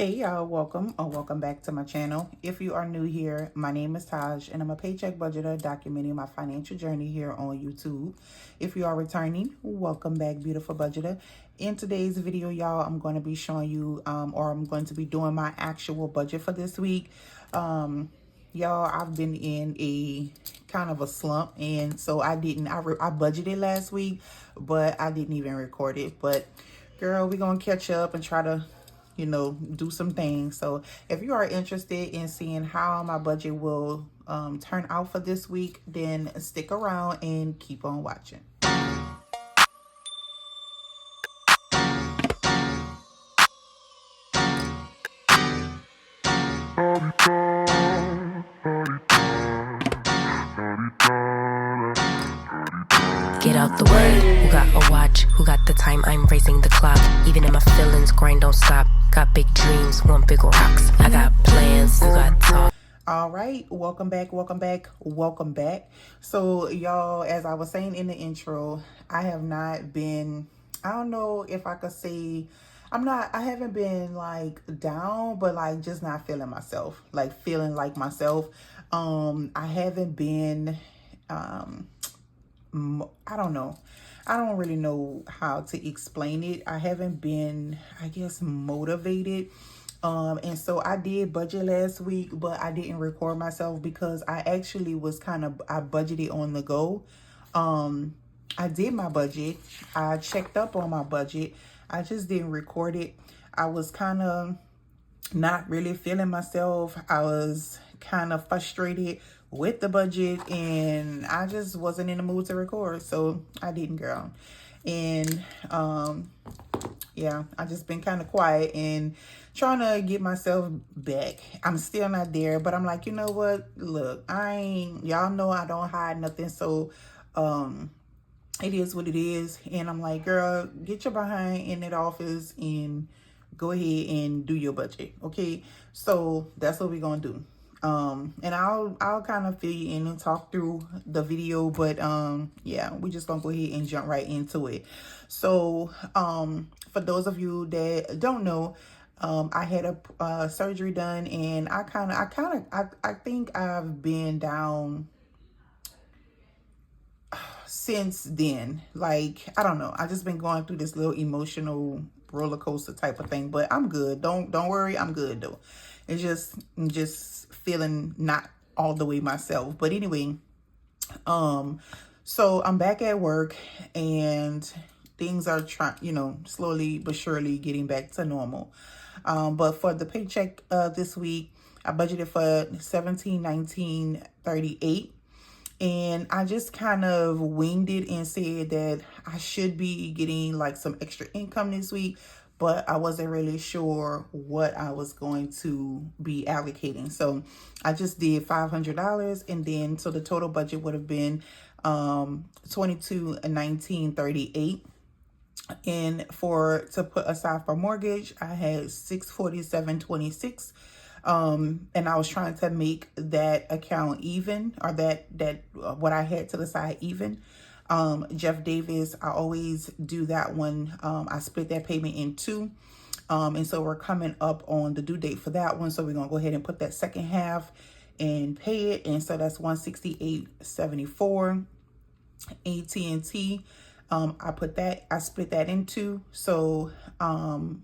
Hey y'all, welcome or welcome back to my channel. If you are new here, my name is Taj and I'm a paycheck budgeter documenting my financial journey here on YouTube. If you are returning, welcome back, beautiful budgeter. In today's video, y'all, I'm going to be showing you or I'm going to be doing my actual budget for this week. Y'all, I've been in a kind of a slump, and so I budgeted last week, but I didn't even record it. But girl, we're gonna catch up and try to do some things. So if you are interested in seeing how my budget will turn out for this week, then stick around and keep on watching. Get out the way. Who got a watch? Who got the time? I'm raising the clock. Even in my feelings, grind don't stop. Got big dreams, want big rocks. I got plans, you got talk. All right, welcome back. So y'all, as I was saying in the intro, I have not been, I don't know if I could say, I haven't been like down, but like just not feeling myself, like feeling like myself. I haven't been, I don't know. I don't really know how to explain it. I haven't been, I guess, motivated. And so I did budget last week, but I didn't record myself because I actually was I budgeted on the go. I did my budget. I checked up on my budget. I just didn't record it. I was kind of not really feeling myself. I was kind of frustrated with the budget and I just wasn't in the mood to record. So I didn't, girl. And yeah, I just been kind of quiet and trying to get myself back. I'm still not there, but I'm like, you know what? Look, y'all know I don't hide nothing. So it is what it is. And I'm like, girl, get your behind in that office and go ahead and do your budget. Okay. So that's what we're going to do. And I'll kind of fill you in and talk through the video, but yeah, we just gonna go ahead and jump right into it. So for those of you that don't know, I had a surgery done, and I think I've been down since then. Like, I don't know, I just been going through this little emotional roller coaster type of thing, but I'm good. Don't worry, I'm good though. It's just feeling not all the way myself. But anyway, so I'm back at work and things are slowly but surely getting back to normal. But for the paycheck this week, I budgeted for $17.19.38. And I just kind of winged it and said that I should be getting like some extra income this week, but I wasn't really sure what I was going to be allocating. So I just did $500, and then so the total budget would have been $22.19.38. And to put aside for mortgage, I had $647.26. And I was trying to make that account even, or that what I had to the side even. Jeff Davis, I always do that one. I split that payment in two. And so we're coming up on the due date for that one. So we're going to go ahead and put that second half and pay it. And so that's $168.74. AT&T, I split that in two. So, I'm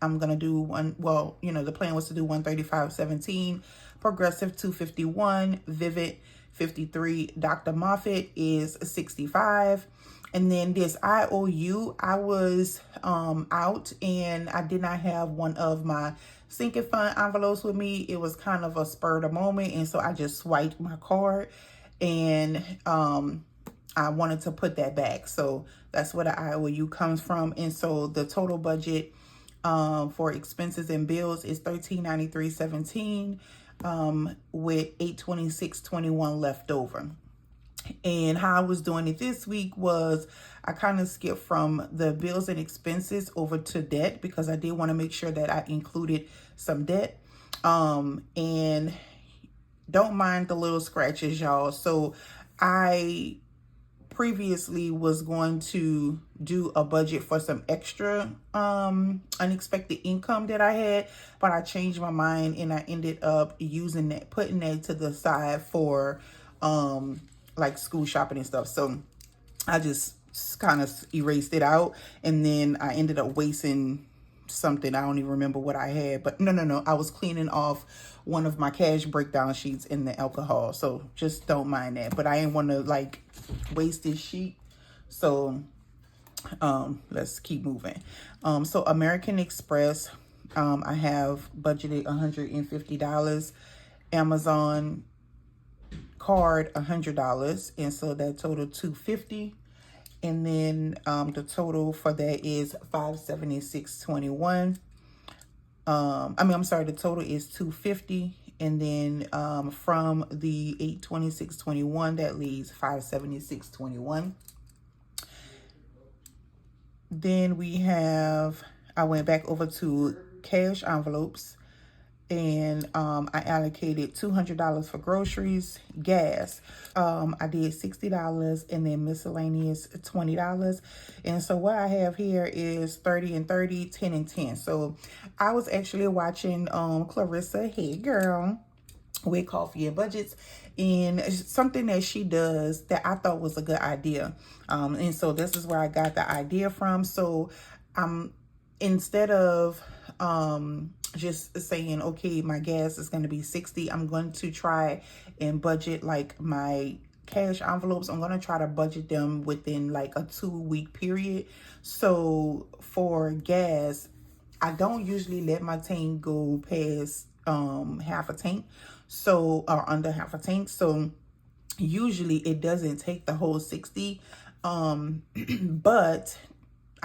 going to do the plan was to do 135.17, Progressive 251, Vivid 53, Dr. Moffitt is 65. And then this IOU, I was out and I did not have one of my sinking fund envelopes with me. It was kind of a spur of the moment, and so I just swiped my card, and I wanted to put that back. So that's where the IOU comes from. And so the total budget for expenses and bills is $1393.17 with $826.21 left over. And how I was doing it this week was I kind of skipped from the bills and expenses over to debt because I did want to make sure that I included some debt. And don't mind the little scratches, y'all. So I previously was going to do a budget for some extra unexpected income that I had, but I changed my mind and I ended up using that, putting that to the side for like school shopping and stuff. So I just kind of erased it out, and then I ended up wasting something. I don't even remember what I had, but no, I was cleaning off one of my cash breakdown sheets in the alcohol, so just don't mind that. But I didn't want to like waste this sheet, so let's keep moving. So American Express, I have budgeted $150. Amazon card $100, and so that total $250. And then the total for that is $576.21. I'm sorry, the total is $250. And then from the $826.21, that leaves $576.21. Then we have, I went back over to cash envelopes, and I allocated $200 for groceries, gas. I did $60, and then miscellaneous $20. And so what I have here is 30 and 30, 10 and 10. So I was actually watching Clarissa, hey girl, with Coffee and Budgets, and something that she does that I thought was a good idea. And so this is where I got the idea from. So instead of just saying, okay, my gas is going to be 60, I'm going to try and budget like my cash envelopes. I'm going to try to budget them within like a 2-week period. So for gas, I don't usually let my tank go past half a tank, so, or under half a tank. So usually it doesn't take the whole 60, but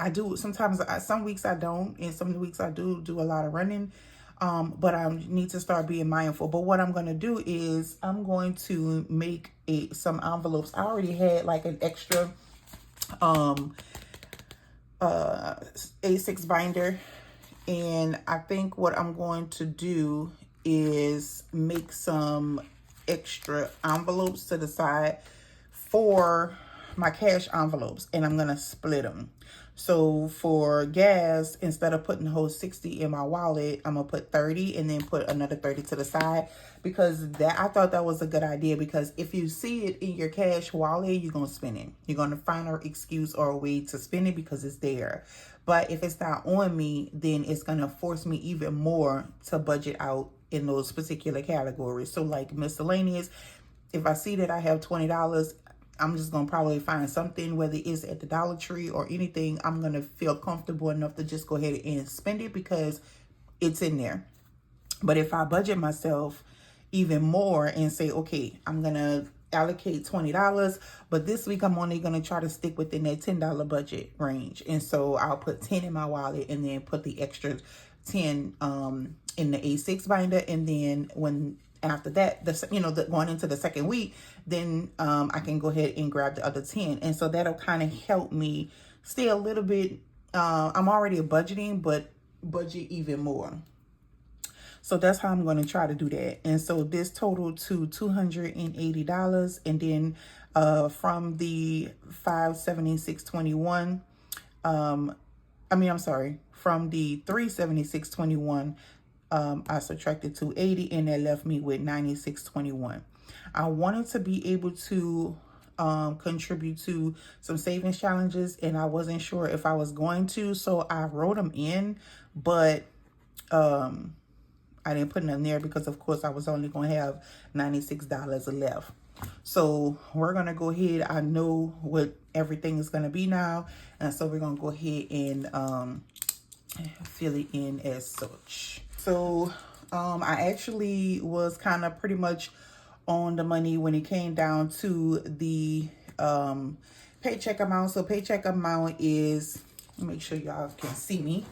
I do sometimes. Some weeks I don't, and some weeks I do a lot of running. But I need to start being mindful. But what I'm going to do is I'm going to make some envelopes. I already had like an extra A6 binder, and I think what I'm going to do is make some extra envelopes to the side for my cash envelopes, and I'm going to split them. So for gas, instead of putting the whole 60 in my wallet, I'm going to put 30 and then put another 30 to the side, because that, I thought that was a good idea, because if you see it in your cash wallet, you're going to spend it. You're going to find an excuse or a way to spend it because it's there. But if it's not on me, then it's going to force me even more to budget out in those particular categories. So like miscellaneous, if I see that I have $20, I'm just going to probably find something, whether it's at the Dollar Tree or anything. I'm going to feel comfortable enough to just go ahead and spend it because it's in there. But if I budget myself even more and say, okay, I'm going to allocate $20, but this week I'm only going to try to stick within that $10 budget range. And so I'll put 10 in my wallet and then put the extra 10 in the A6 binder. And then when after that, going into the second week, then I can go ahead and grab the other 10. And so that'll kind of help me stay a little bit, I'm already budgeting, but budget even more. So that's how I'm going to try to do that. And so this totaled to $280. And then from the $576.21, from the $376.21, I subtracted $280, and that left me with $96.21. I wanted to be able to contribute to some savings challenges, and I wasn't sure if I was going to, so I wrote them in, but I didn't put them in there because, of course, I was only going to have $96 left. So we're going to go ahead. I know what everything is going to be now, and so we're going to go ahead and fill it in as such. So I actually was kind of pretty much on the money when it came down to the paycheck amount. So paycheck amount is, make sure y'all can see me.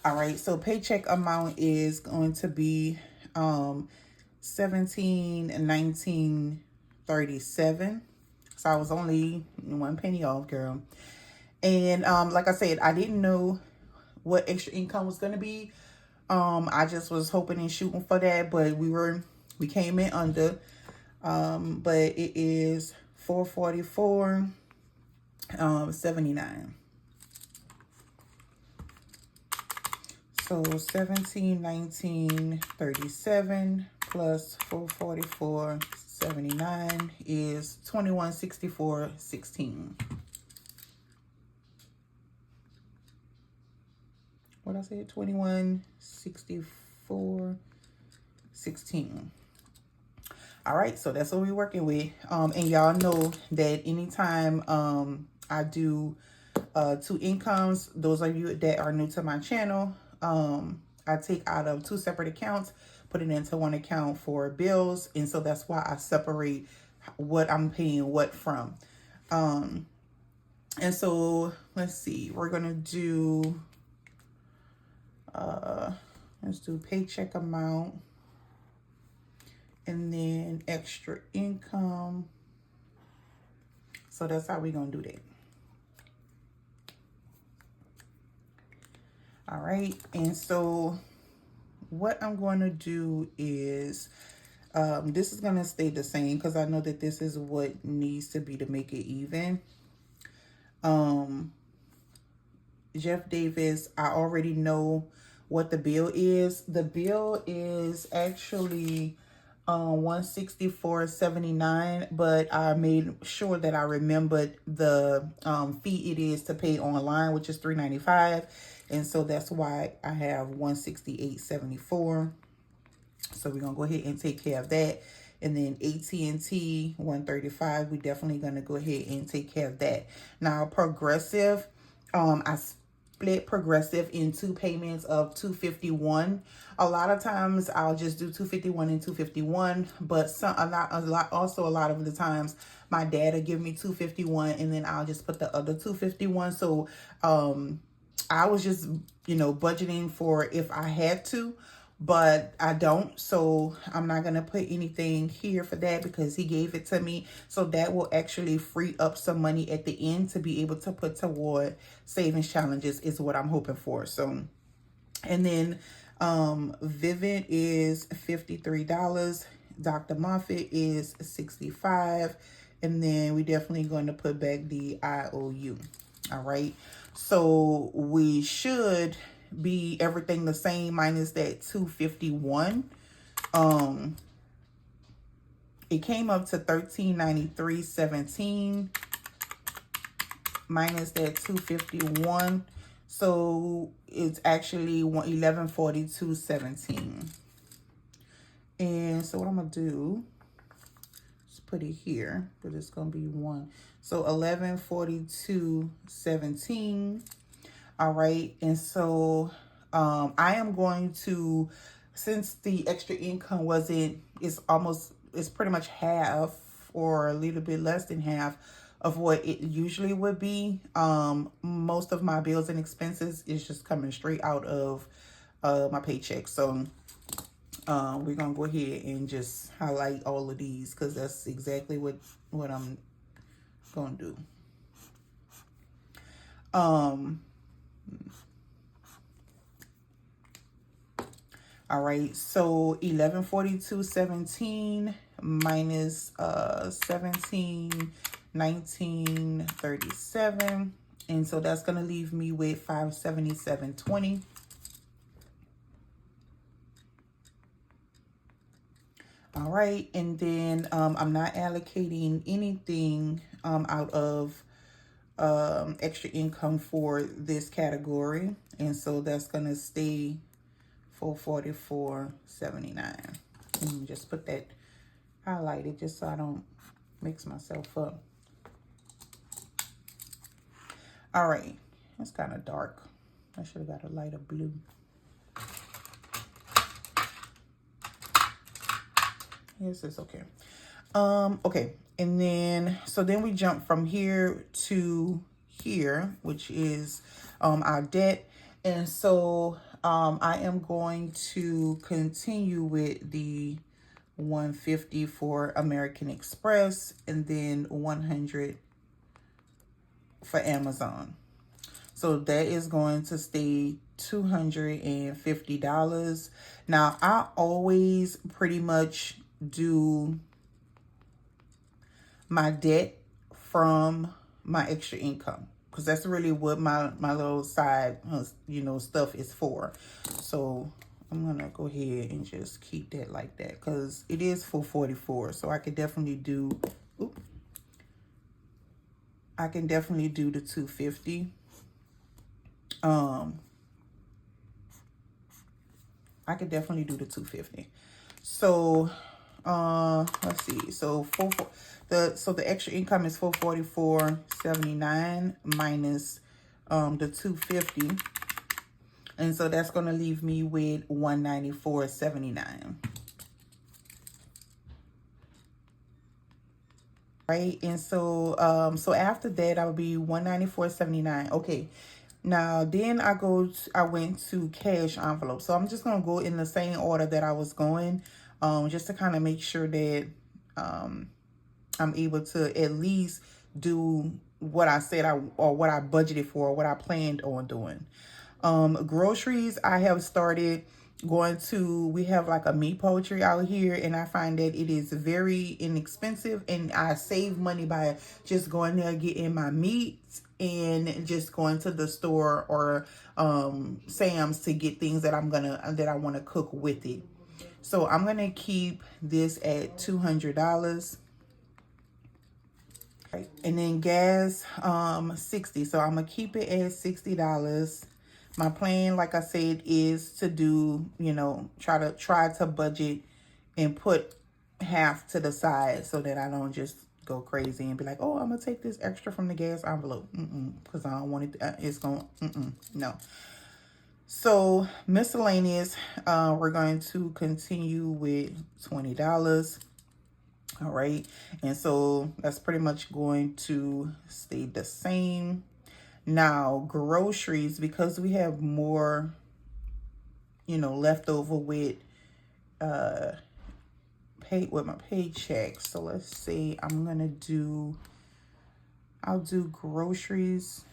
All right, so paycheck amount is going to be $17.19.37. So I was only 1 penny off, girl. And like I said, I didn't know what extra income was going to be. I just was hoping and shooting for that, but we came in under. But it is 444 79. So 17, 19, 37 plus 444 79 is 2164 16. What I said? 2164 16. All right, so that's what we're working with. And y'all know that anytime I do 2 incomes, those of you that are new to my channel, I take out of 2 separate accounts, put it into one account for bills, and so that's why I separate what I'm paying what from. And so let's see, we're gonna do let's do paycheck amount, and then extra income. So that's how we're gonna do that. All right, and so what I'm going to do is, this is going to stay the same because I know that this is what needs to be to make it even. Jeff Davis, I already know what the bill is. The bill is actually $164.79, but I made sure that I remembered the fee it is to pay online, which is $3.95, and so that's why I have $168.74. So we're gonna go ahead and take care of that. And then AT&T $135, we're definitely gonna go ahead and take care of that. Now Progressive, I split Progressive in 2 payments of $251. A lot of times I'll just do $251 and $251, but a lot of the times my dad will give me $251 and then I'll just put the other $251. So I was just, budgeting for if I had to, but I don't, so I'm not going to put anything here for that because he gave it to me. So that will actually free up some money at the end to be able to put toward savings challenges is what I'm hoping for. So, and then Vivint is $53. Dr. Moffitt is $65. And then we definitely going to put back the IOU. All right. So we should be everything the same minus that $251. It came up to $1393.17 minus that $251. So it's actually $1142.17. And so what I'm gonna do is put it here, but it's gonna be 1. So $1142.17. All right, and so I am going to, since the extra income it's pretty much half or a little bit less than half of what it usually would be. Most of my bills and expenses is just coming straight out of my paycheck. So we're gonna go ahead and just highlight all of these because that's exactly what I'm gonna do. All right, so 1142.17 minus 1719.37, and so that's gonna leave me with 577.20. All right, and then I'm not allocating anything out of extra income for this category, and so that's gonna stay $444.79. And just put that highlighted just so I don't mix myself up. All right, that's kind of dark. I should have got a lighter blue. Yes, it's okay. Okay, and then so then we jump from here to here, which is our debt. And so I am going to continue with the 150 for American Express and then 100 for Amazon. So that is going to stay $250. Now, I always pretty much do my debt from my extra income, because that's really what my little side, you know, stuff is for. So I'm gonna go ahead and just keep that like that, because it is $444. So I could definitely do, I can definitely do the $250. I could definitely do the $250. So let's see. So the extra income is $444.79 minus the $250. And so that's gonna leave me with $194.79. Right, and so so after that I would be $194.79. Okay, now then I went to cash envelope. So I'm just gonna go in the same order that I was going, just to kind of make sure that I'm able to at least do what I said or what I budgeted for, or what I planned on doing. Groceries, I have started going to, we have like a meat poultry out here, and I find that it is very inexpensive, and I save money by just going there, getting my meat, and just going to the store or Sam's to get things that I want to cook with it. So I'm gonna keep this at $200. Right. And then gas, 60. So I'm gonna keep it at $60. My plan, like I said, is to do, you know, try to budget and put half to the side, so that I don't just go crazy and be like, oh, I'm gonna take this extra from the gas envelope, because I don't want it. It's gonna, no. So miscellaneous, we're going to continue with $20. All right, and so that's pretty much going to stay the same. Now groceries, because we have more, you know, left over with my paycheck. So let's see, I'll do groceries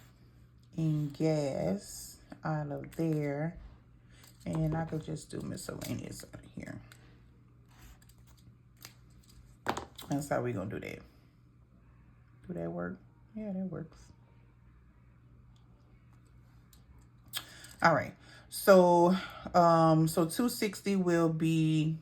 and gas out of there, and I could just do miscellaneous out of here. That's how we gonna do that. Do that work? Yeah, that works. All right. So so $260 will be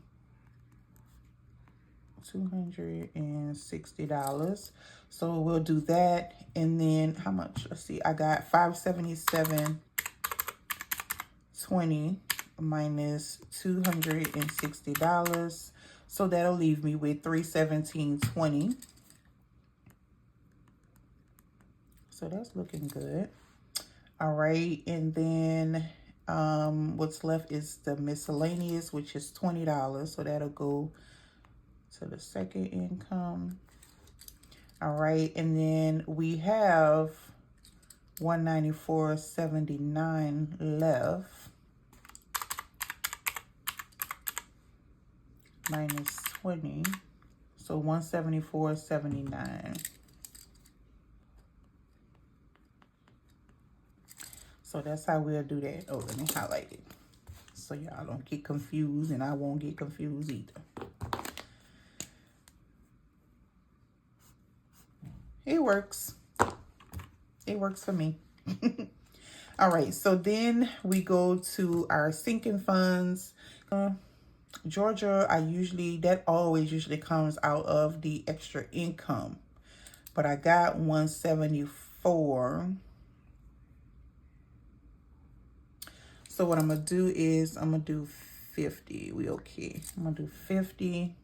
$260. So we'll do that, and then how much? Let's see. I got $577.20 minus $260. So that'll leave me with $317.20. So that's looking good. All right, and then what's left is the miscellaneous, which is $20. So that'll go to the second income. All right, and then we have $194.79 left. Minus 20, so $174.79. So that's how we'll do that. Oh, let me highlight it so y'all don't get confused, and I won't get confused either. It works. It works for me. All right, so then we go to our sinking funds. Georgia, that always usually comes out of the extra income, but I got 174. So what I'm gonna do is I'm gonna do 50. I'm gonna do 50,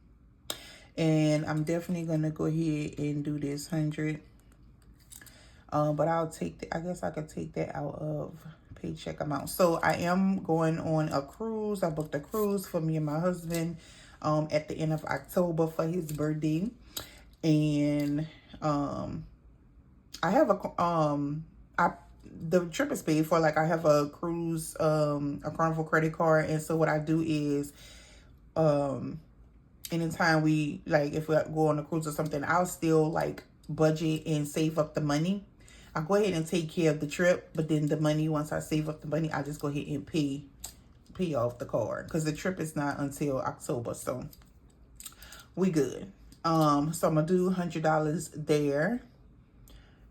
and I'm definitely gonna go ahead and do this 100. But I guess I could take that out of paycheck amount. So I am going on a cruise. I booked a cruise for me and my husband at the end of October for his birthday, and I have the trip is paid for. Like, I have a cruise, a Carnival credit card, and so what I do is anytime we, like, if we go on a cruise or something, I'll still like budget and save up the money. I go ahead and take care of the trip, but then the money, once I save up the money, I just go ahead and pay off the card, because the trip is not until October, so we good. So I'm gonna do $100 there.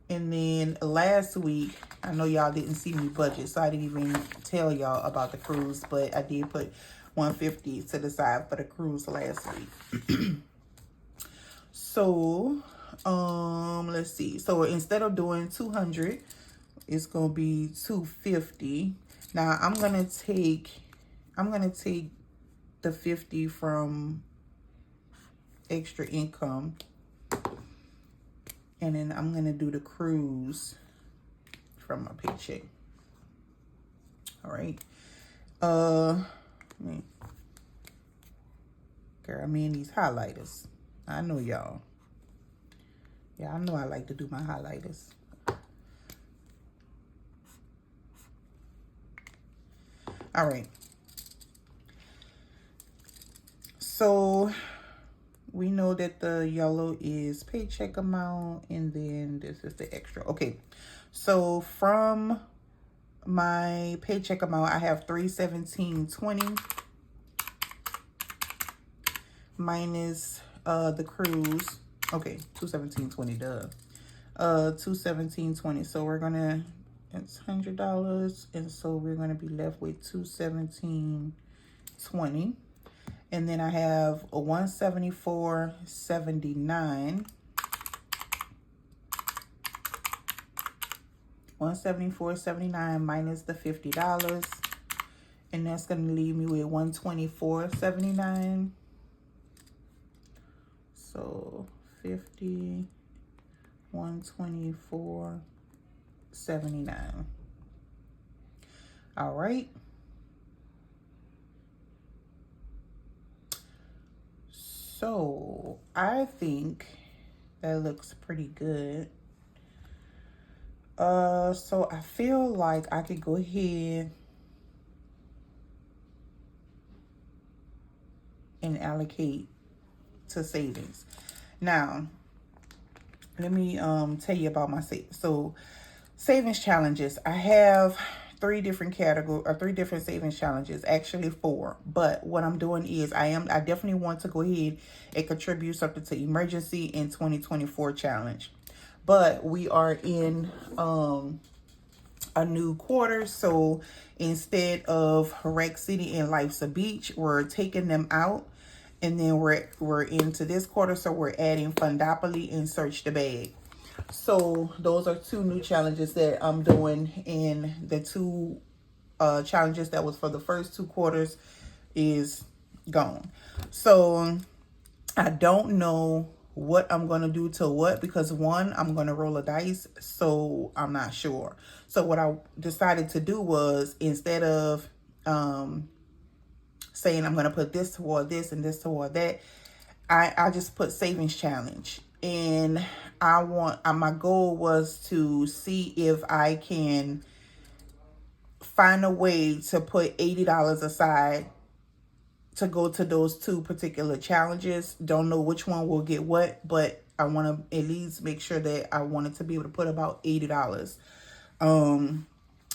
And then last week, I know y'all didn't see me budget, so I didn't even tell y'all about the cruise, but I did put $150 to the side for the cruise last week. So, let's see. So instead of doing 200, it's gonna be 250. Now I'm gonna take the 50 from extra income, and then I'm gonna do the cruise from my paycheck. All right. Girl, I'm in these highlighters. I know y'all. Yeah, I know I like to do my highlighters. All right. So we know that the yellow is paycheck amount, and then this is the extra. Okay. So from my paycheck amount, I have $317.20 minus the cruise. Okay, $217.20, duh. $217.20. So we're gonna, it's $100, and so we're gonna be left with $217.20. And then I have a $174.79. $174.79 minus the $50. And that's gonna leave me with $124.79. So 50, 124.79. All right. So I think that looks pretty good. So I feel like I could go ahead and allocate to savings. Now, let me tell you about my savings challenges. I have three different savings challenges, actually 4. But what I'm doing is I definitely want to go ahead and contribute something to emergency in 2024 challenge. But we are in a new quarter, so instead of Rec City and Life's a Beach, we're taking them out, and then we're into this quarter, so we're adding Fundopoly and Search the Bag. So those are 2 new challenges that I'm doing, and the 2 challenges that was for the first 2 quarters is gone. So I don't know what I'm going to do to what, because one, I'm going to roll a dice, so I'm not sure. So what I decided to do was, instead of saying I'm going to put this toward this and this toward that, I just put savings challenge. And my goal was to see if I can find a way to put $80 aside to go to those 2 particular challenges. Don't know which one will get what, but I want to at least make sure that I wanted to be able to put about $80.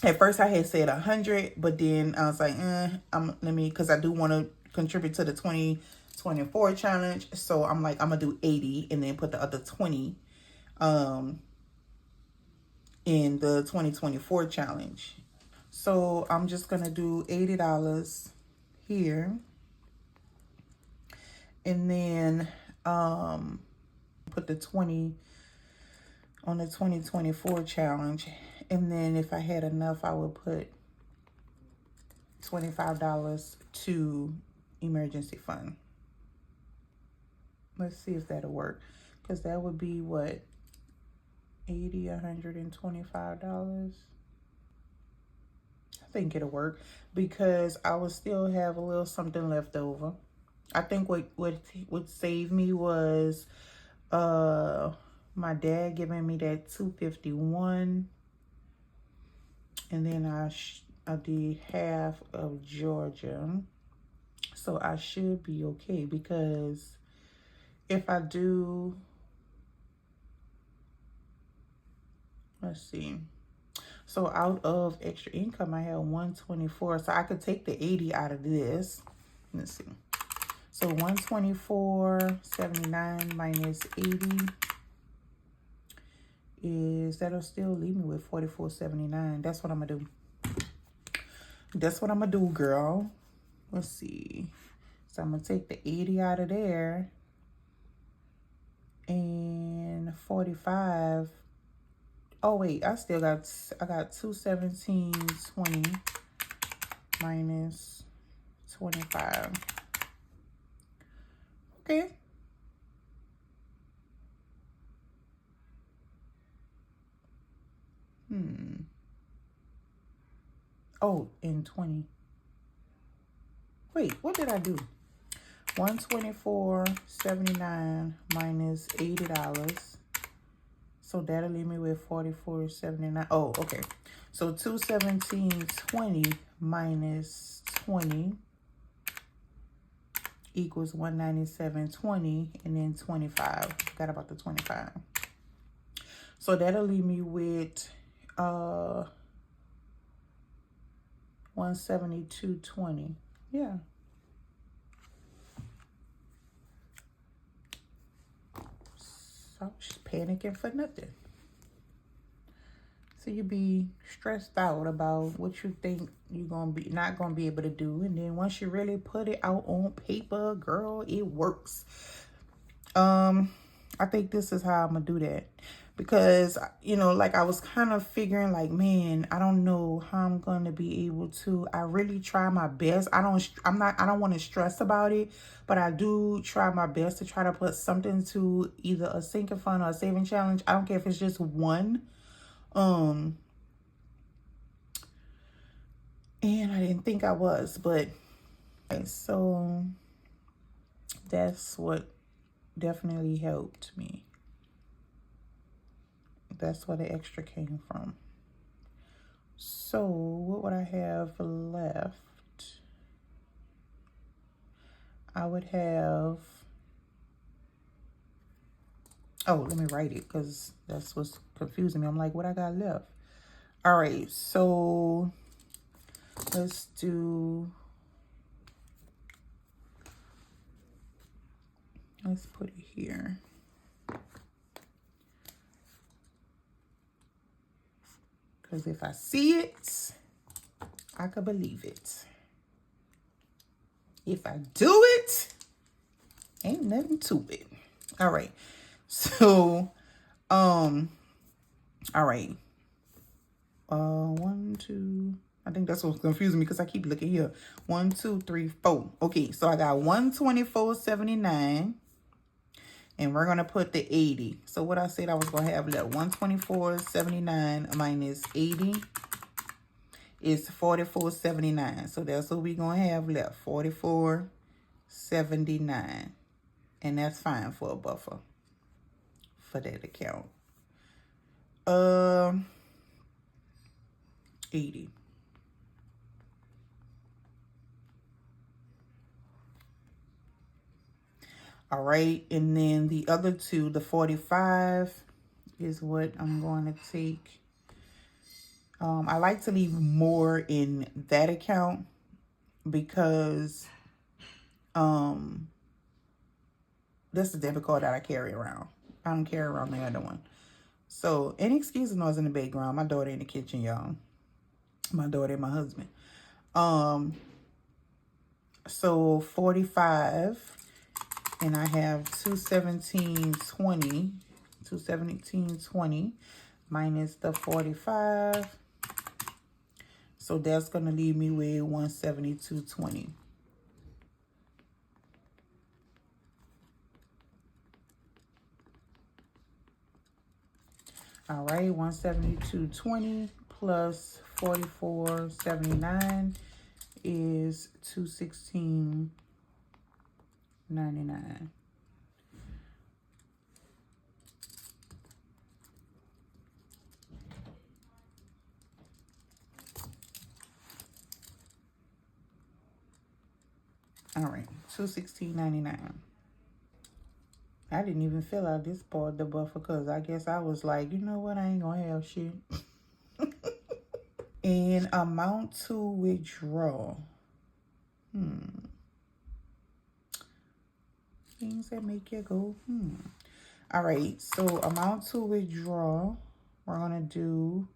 At first I had said 100, but then I was like, because I do want to contribute to the 2024 challenge. So I'm like, I'm gonna do 80 and then put the other 20 in the 2024 challenge. So I'm just gonna do $80 here, and then put the 20 on the 2024 challenge. And then if I had enough, I would put $25 to emergency fund. Let's see if that'll work, because that would be what, $125. I think it'll work, because I would still have a little something left over. I think what would save me was my dad giving me that $251, and then I did half of Georgia, so I should be okay. Because if I do, let's see, so out of extra income I have 124, so I could take the 80 out of this. Let's see. So 124.79 minus 80 is, that'll still leave me with 44.79. That's what I'm gonna do. That's what I'm gonna do, girl. Let's see. So I'm gonna take the 80 out of there, and 45. Oh wait, I got 217.20 minus 25. Okay. Oh, and 20. Wait, what did I do? 124.79 minus $80. So that'll leave me with 44.79. Oh, okay. So 217.20 minus 20 equals 197.20, and then 25. Forgot about the 25. So that'll leave me with 172.20. Yeah. So I was panicking for nothing. So you be stressed out about what you think you're not gonna be able to do, and then once you really put it out on paper, girl, it works. I think this is how I'm gonna do that, because like I was kind of figuring like, man, I don't know how I'm gonna be able to. I really try my best. I don't want to stress about it, but I do try my best to try to put something to either a sinking fund or a saving challenge. I don't care if it's just one. And I didn't think I was, but okay, so that's what definitely helped me. That's where the extra came from. So what would I have left? I would have, oh, let me write it, because that's what's confusing me. I'm like, what I got left? All right, so let's put it here. Because if I see it, I could believe it. If I do it, ain't nothing to it. All right. So, all right. 1, 2, I think that's what's confusing me, because I keep looking here. 1, 2, 3, 4. Okay, so I got 124.79. And we're going to put the 80. So what I said I was going to have left, 124.79 minus 80 is 44.79. So that's what we're going to have left, 44.79. And that's fine for a buffer for that account. 80. All right, and then the other two, the 45 is what I'm going to take. I like to leave more in that account because that's the debit card that I carry around. I don't carry around the other one. So, and excuse the noise in the background. My daughter in the kitchen, y'all. My daughter and my husband. So 45, and I have 217.20 minus the 45. So that's going to leave me with 172.20. All right, 172.20 plus 44.79 is 216.99. All right, 216.99. I didn't even fill out this part of the buffer because I guess I was like, you know what, I ain't gonna have shit. And amount to withdraw. things that make you go, All right, so amount to withdraw, we're gonna do,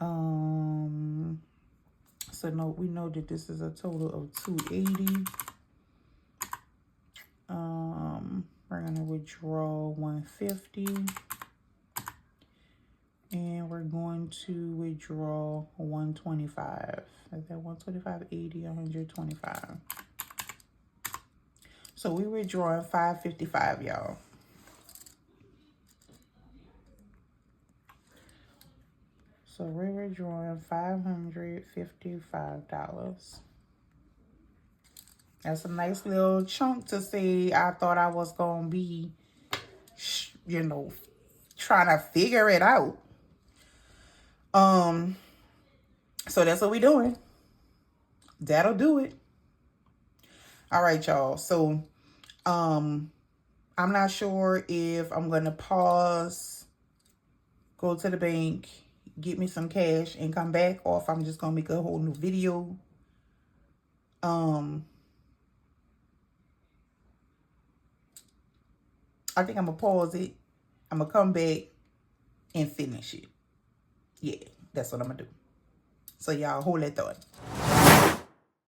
so no, we know that this is a total of 280. We're gonna withdraw 150. And we're going to withdraw 125. Is that 125, 80, 125? So we withdrawing 555, y'all. So we're withdrawing $555. That's a nice little chunk to say I thought I was going to be, you know, trying to figure it out. So that's what we doing. That'll do it. All right, y'all. So, I'm not sure if I'm going to pause, go to the bank, get me some cash and come back, or if I'm just going to make a whole new video. I think I'm going to pause it. I'm going to come back and finish it. Yeah, that's what I'm going to do. So y'all hold that thought.